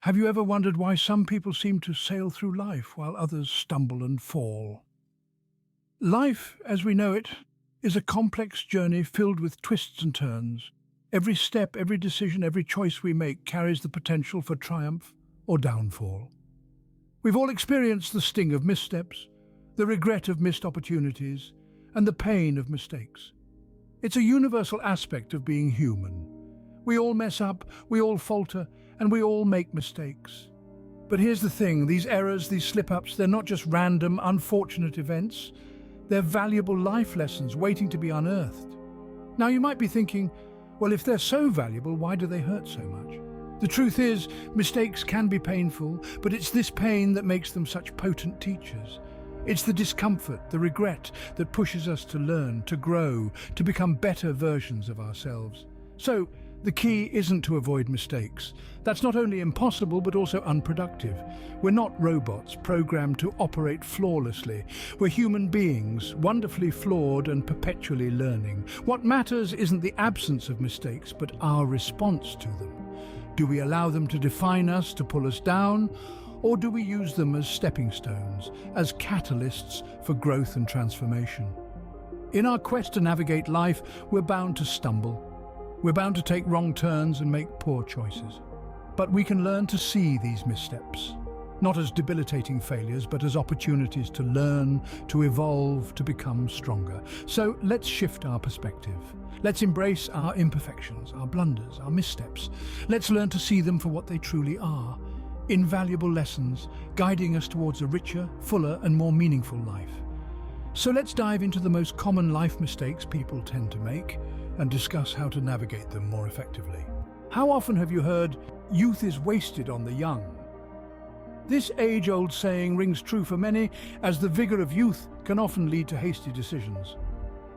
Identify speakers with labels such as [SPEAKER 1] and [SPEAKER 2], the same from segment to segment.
[SPEAKER 1] Have you ever wondered why some people seem to sail through life while others stumble and fall? Life, as we know it, is a complex journey filled with twists and turns. Every step, every decision, every choice we make carries the potential for triumph or downfall. We've all experienced the sting of missteps, the regret of missed opportunities, and the pain of mistakes. It's a universal aspect of being human. We all mess up, we all falter, and we all make mistakes. But here's the thing, these errors, these slip-ups, they're not just random, unfortunate events. They're valuable life lessons waiting to be unearthed. Now you might be thinking, well, if they're so valuable, why do they hurt so much? The truth is, mistakes can be painful, but it's this pain that makes them such potent teachers. It's the discomfort, the regret that pushes us to learn, to grow, to become better versions of ourselves. So, the key isn't to avoid mistakes. That's not only impossible, but also unproductive. We're not robots programmed to operate flawlessly. We're human beings, wonderfully flawed and perpetually learning. What matters isn't the absence of mistakes, but our response to them. Do we allow them to define us, to pull us down, or do we use them as stepping stones, as catalysts for growth and transformation? In our quest to navigate life, we're bound to stumble. We're bound to take wrong turns and make poor choices. But we can learn to see these missteps, not as debilitating failures, but as opportunities to learn, to evolve, to become stronger. So let's shift our perspective. Let's embrace our imperfections, our blunders, our missteps. Let's learn to see them for what they truly are. Invaluable lessons, guiding us towards a richer, fuller, and more meaningful life. So let's dive into the most common life mistakes people tend to make and discuss how to navigate them more effectively. How often have you heard, "Youth is wasted on the young"? This age-old saying rings true for many, as the vigor of youth can often lead to hasty decisions.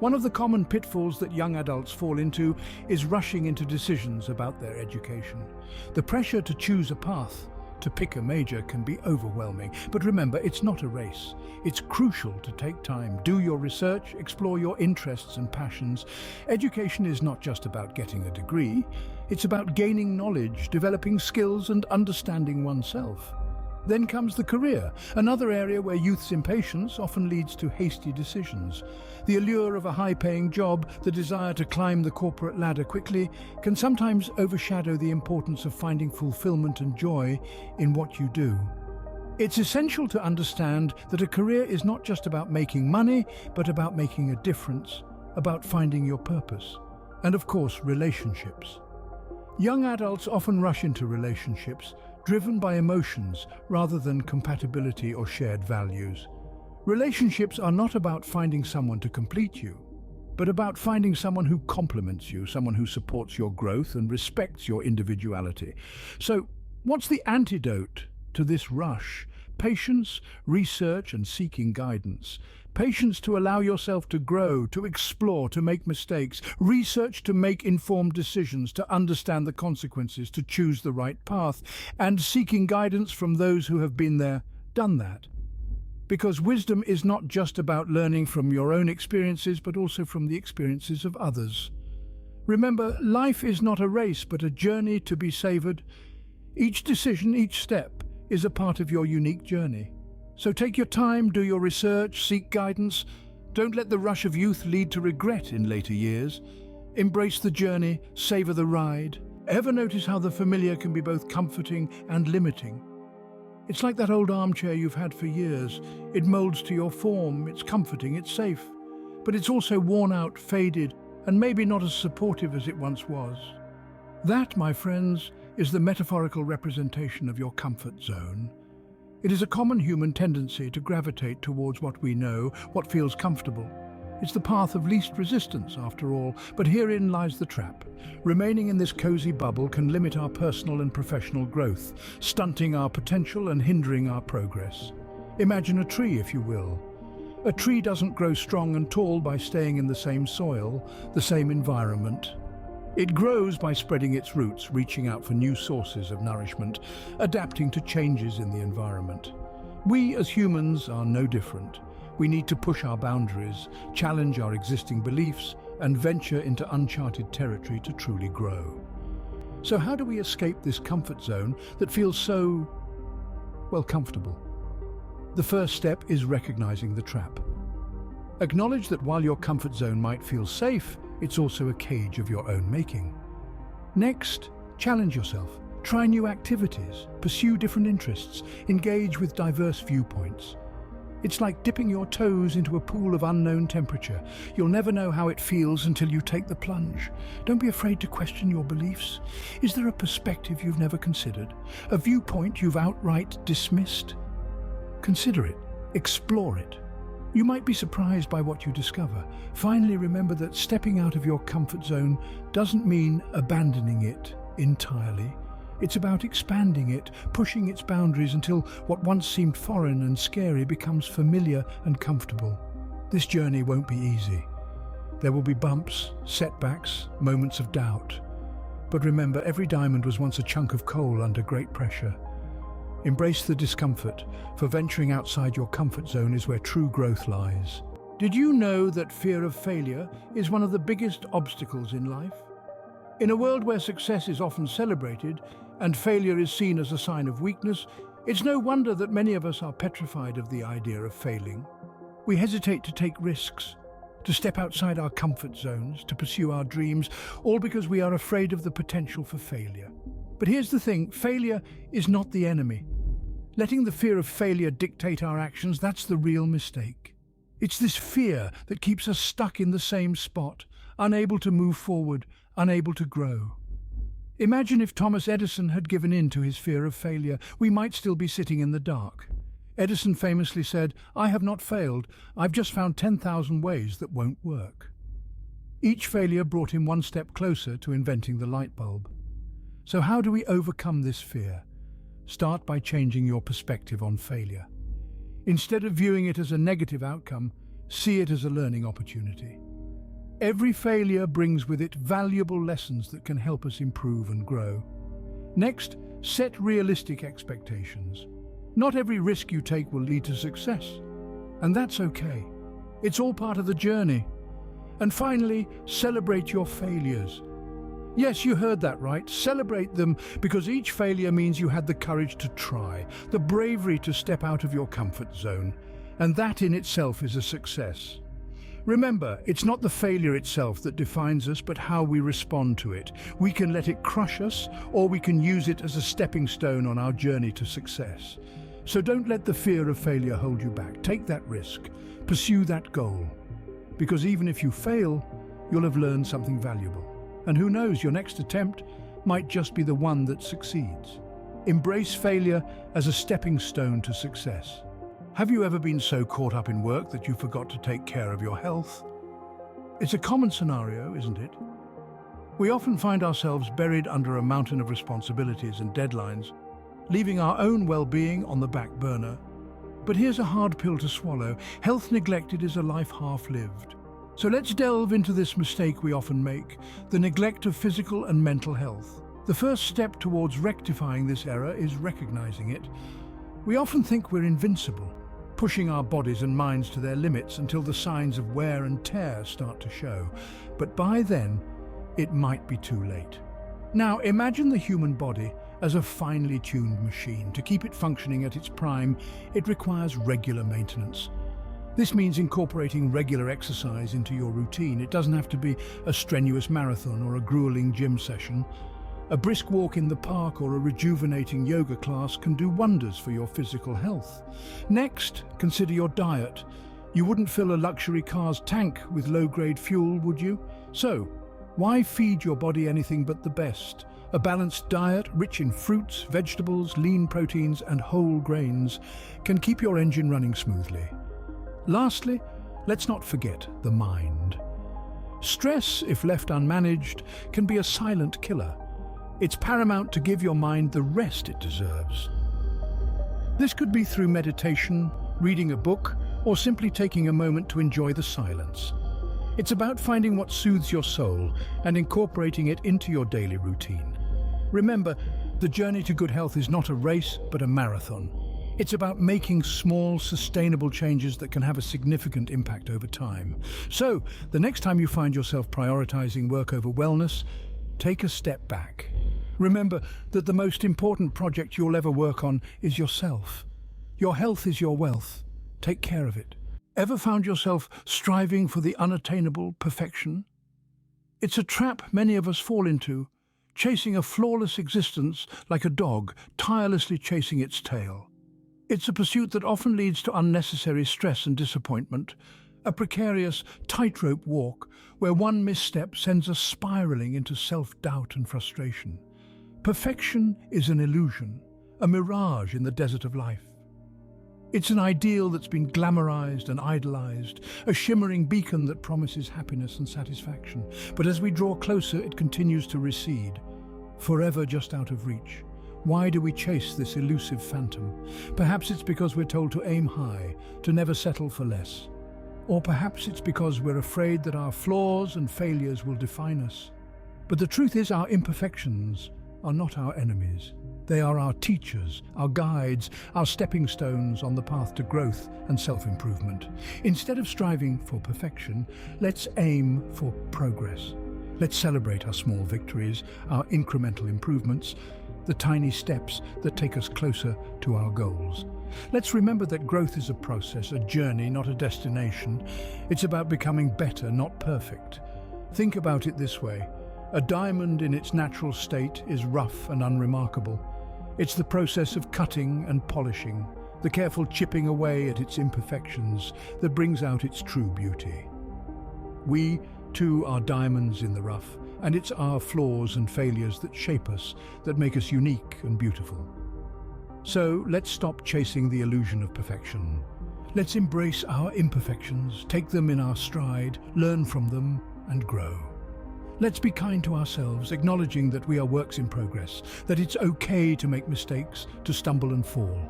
[SPEAKER 1] One of the common pitfalls that young adults fall into is rushing into decisions about their education. The pressure to choose a path, to pick a major, can be overwhelming. But remember, it's not a race. It's crucial to take time, do your research, explore your interests and passions. Education is not just about getting a degree. It's about gaining knowledge, developing skills, and understanding oneself. Then comes the career, another area where youth's impatience often leads to hasty decisions. The allure of a high-paying job, the desire to climb the corporate ladder quickly, can sometimes overshadow the importance of finding fulfillment and joy in what you do. It's essential to understand that a career is not just about making money, but about making a difference, about finding your purpose, and of course, relationships. Young adults often rush into relationships, driven by emotions rather than compatibility or shared values. Relationships are not about finding someone to complete you, but about finding someone who complements you, someone who supports your growth and respects your individuality. So, what's the antidote to this rush? Patience, research, and seeking guidance. Patience to allow yourself to grow, to explore, to make mistakes. Research to make informed decisions, to understand the consequences, to choose the right path. And seeking guidance from those who have been there, done that. Because wisdom is not just about learning from your own experiences, but also from the experiences of others. Remember, life is not a race, but a journey to be savored. Each decision, each step, is a part of your unique journey. So take your time, do your research, seek guidance. Don't let the rush of youth lead to regret in later years. Embrace the journey, savor the ride. Ever notice how the familiar can be both comforting and limiting? It's like that old armchair you've had for years. It molds to your form, it's comforting, it's safe. But it's also worn out, faded, and maybe not as supportive as it once was. That, my friends, is the metaphorical representation of your comfort zone. It is a common human tendency to gravitate towards what we know, what feels comfortable. It's the path of least resistance, after all, but herein lies the trap. Remaining in this cozy bubble can limit our personal and professional growth, stunting our potential and hindering our progress. Imagine a tree, if you will. A tree doesn't grow strong and tall by staying in the same soil, the same environment. It grows by spreading its roots, reaching out for new sources of nourishment, adapting to changes in the environment. We as humans are no different. We need to push our boundaries, challenge our existing beliefs, and venture into uncharted territory to truly grow. So how do we escape this comfort zone that feels so, well, comfortable? The first step is recognizing the trap. Acknowledge that while your comfort zone might feel safe, it's also a cage of your own making. Next, challenge yourself. Try new activities, pursue different interests, engage with diverse viewpoints. It's like dipping your toes into a pool of unknown temperature. You'll never know how it feels until you take the plunge. Don't be afraid to question your beliefs. Is there a perspective you've never considered? A viewpoint you've outright dismissed? Consider it. Explore it. You might be surprised by what you discover. Finally, remember that stepping out of your comfort zone doesn't mean abandoning it entirely. It's about expanding it, pushing its boundaries until what once seemed foreign and scary becomes familiar and comfortable. This journey won't be easy. There will be bumps, setbacks, moments of doubt. But remember, every diamond was once a chunk of coal under great pressure. Embrace the discomfort, for venturing outside your comfort zone is where true growth lies. Did you know that fear of failure is one of the biggest obstacles in life? In a world where success is often celebrated and failure is seen as a sign of weakness, it's no wonder that many of us are petrified of the idea of failing. We hesitate to take risks, to step outside our comfort zones, to pursue our dreams, all because we are afraid of the potential for failure. But here's the thing, failure is not the enemy. Letting the fear of failure dictate our actions, that's the real mistake. It's this fear that keeps us stuck in the same spot, unable to move forward, unable to grow. Imagine if Thomas Edison had given in to his fear of failure. We might still be sitting in the dark. Edison famously said, "I have not failed, I've just found 10,000 ways that won't work." Each failure brought him one step closer to inventing the light bulb. So how do we overcome this fear? Start by changing your perspective on failure. Instead of viewing it as a negative outcome, see it as a learning opportunity. Every failure brings with it valuable lessons that can help us improve and grow. Next, set realistic expectations. Not every risk you take will lead to success, and that's okay. It's all part of the journey. And finally, celebrate your failures. Yes, you heard that right. Celebrate them, because each failure means you had the courage to try, the bravery to step out of your comfort zone, and that in itself is a success. Remember, it's not the failure itself that defines us, but how we respond to it. We can let it crush us, or we can use it as a stepping stone on our journey to success. So don't let the fear of failure hold you back. Take that risk. Pursue that goal. Because even if you fail, you'll have learned something valuable. And who knows, your next attempt might just be the one that succeeds. Embrace failure as a stepping stone to success. Have you ever been so caught up in work that you forgot to take care of your health? It's a common scenario, isn't it? We often find ourselves buried under a mountain of responsibilities and deadlines, leaving our own well-being on the back burner. But here's a hard pill to swallow. Health neglected is a life half-lived. So let's delve into this mistake we often make, the neglect of physical and mental health. The first step towards rectifying this error is recognizing it. We often think we're invincible, pushing our bodies and minds to their limits until the signs of wear and tear start to show. But by then, it might be too late. Now, imagine the human body as a finely tuned machine. To keep it functioning at its prime, it requires regular maintenance. This means incorporating regular exercise into your routine. It doesn't have to be a strenuous marathon or a grueling gym session. A brisk walk in the park or a rejuvenating yoga class can do wonders for your physical health. Next, consider your diet. You wouldn't fill a luxury car's tank with low-grade fuel, would you? So, why feed your body anything but the best? A balanced diet, rich in fruits, vegetables, lean proteins, and whole grains, can keep your engine running smoothly. Lastly, let's not forget the mind. Stress, if left unmanaged, can be a silent killer. It's paramount to give your mind the rest it deserves. This could be through meditation, reading a book, or simply taking a moment to enjoy the silence. It's about finding what soothes your soul and incorporating it into your daily routine. Remember, the journey to good health is not a race, but a marathon. It's about making small, sustainable changes that can have a significant impact over time. So, the next time you find yourself prioritizing work over wellness, take a step back. Remember that the most important project you'll ever work on is yourself. Your health is your wealth. Take care of it. Ever found yourself striving for the unattainable perfection? It's a trap many of us fall into, chasing a flawless existence like a dog tirelessly chasing its tail. It's a pursuit that often leads to unnecessary stress and disappointment, a precarious tightrope walk where one misstep sends us spiraling into self-doubt and frustration. Perfection is an illusion, a mirage in the desert of life. It's an ideal that's been glamorized and idolized, a shimmering beacon that promises happiness and satisfaction. But as we draw closer, it continues to recede, forever just out of reach. Why do we chase this elusive phantom? Perhaps it's because we're told to aim high, to never settle for less. Or perhaps it's because we're afraid that our flaws and failures will define us. But the truth is, our imperfections are not our enemies. They are our teachers, our guides, our stepping stones on the path to growth and self-improvement. Instead of striving for perfection, let's aim for progress. Let's celebrate our small victories, our incremental improvements, the tiny steps that take us closer to our goals. Let's remember that growth is a process, a journey, not a destination. It's about becoming better, not perfect. Think about it this way. A diamond in its natural state is rough and unremarkable. It's the process of cutting and polishing, the careful chipping away at its imperfections that brings out its true beauty. We, too, are diamonds in the rough, and it's our flaws and failures that shape us, that make us unique and beautiful. So let's stop chasing the illusion of perfection. Let's embrace our imperfections, take them in our stride, learn from them, and grow. Let's be kind to ourselves, acknowledging that we are works in progress, that it's okay to make mistakes, to stumble and fall,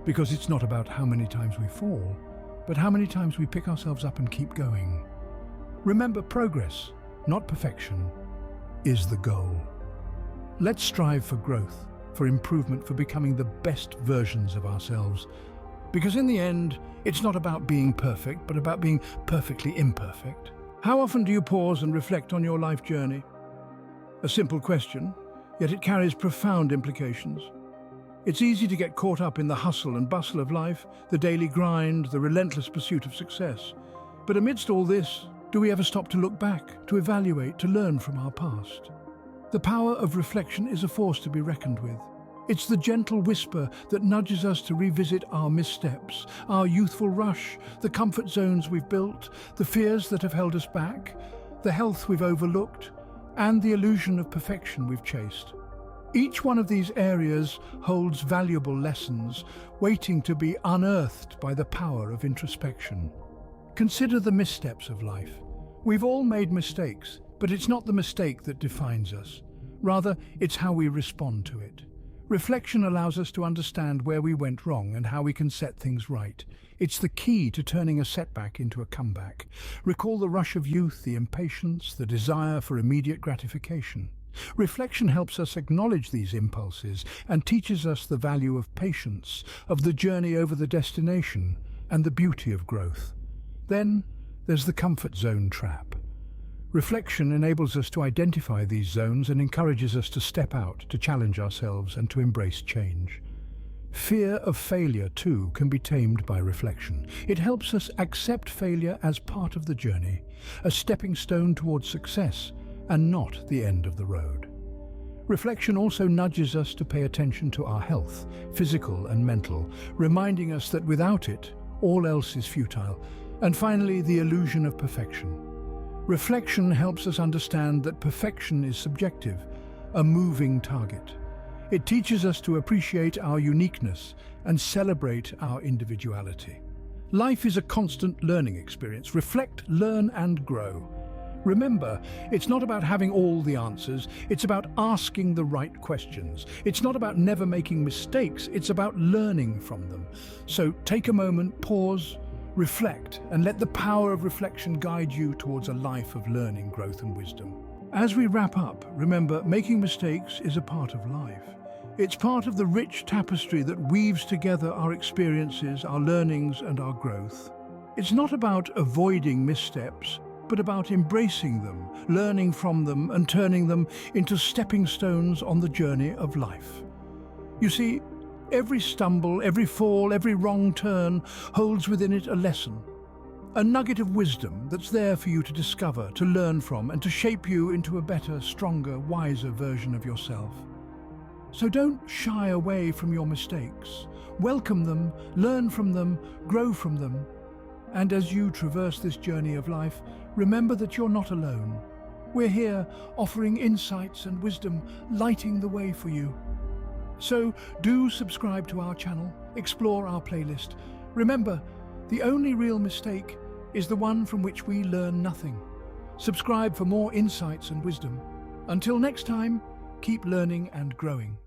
[SPEAKER 1] because it's not about how many times we fall, but how many times we pick ourselves up and keep going. Remember, progress, not perfection, is the goal. Let's strive for growth, for improvement, for becoming the best versions of ourselves. Because in the end, it's not about being perfect, but about being perfectly imperfect. How often do you pause and reflect on your life journey? A simple question, yet it carries profound implications. It's easy to get caught up in the hustle and bustle of life, the daily grind, the relentless pursuit of success. But amidst all this, do we ever stop to look back, to evaluate, to learn from our past? The power of reflection is a force to be reckoned with. It's the gentle whisper that nudges us to revisit our missteps, our youthful rush, the comfort zones we've built, the fears that have held us back, the health we've overlooked, and the illusion of perfection we've chased. Each one of these areas holds valuable lessons, waiting to be unearthed by the power of introspection. Consider the missteps of life. We've all made mistakes, but it's not the mistake that defines us. Rather, it's how we respond to it. Reflection allows us to understand where we went wrong and how we can set things right. It's the key to turning a setback into a comeback. Recall the rush of youth, the impatience, the desire for immediate gratification. Reflection helps us acknowledge these impulses and teaches us the value of patience, of the journey over the destination, and the beauty of growth. Then there's the comfort zone trap. Reflection enables us to identify these zones and encourages us to step out, to challenge ourselves, and to embrace change. Fear of failure, too, can be tamed by reflection. It helps us accept failure as part of the journey, a stepping stone towards success, and not the end of the road. Reflection also nudges us to pay attention to our health, physical and mental, reminding us that without it, all else is futile. And finally, the illusion of perfection. Reflection helps us understand that perfection is subjective, a moving target. It teaches us to appreciate our uniqueness and celebrate our individuality. Life is a constant learning experience. Reflect, learn, and grow. Remember, it's not about having all the answers, it's about asking the right questions. It's not about never making mistakes, it's about learning from them. So take a moment, pause, reflect, and let the power of reflection guide you towards a life of learning, growth, and wisdom. As we wrap up, remember, making mistakes is a part of life. It's part of the rich tapestry that weaves together our experiences, our learnings, and our growth. It's not about avoiding missteps, but about embracing them, learning from them, and turning them into stepping stones on the journey of life. You see, every stumble, every fall, every wrong turn holds within it a lesson, a nugget of wisdom that's there for you to discover, to learn from, and to shape you into a better, stronger, wiser version of yourself. So don't shy away from your mistakes. Welcome them, learn from them, grow from them. And as you traverse this journey of life, remember that you're not alone. We're here offering insights and wisdom, lighting the way for you. So do subscribe to our channel, explore our playlist. Remember, the only real mistake is the one from which we learn nothing. Subscribe for more insights and wisdom. Until next time, keep learning and growing.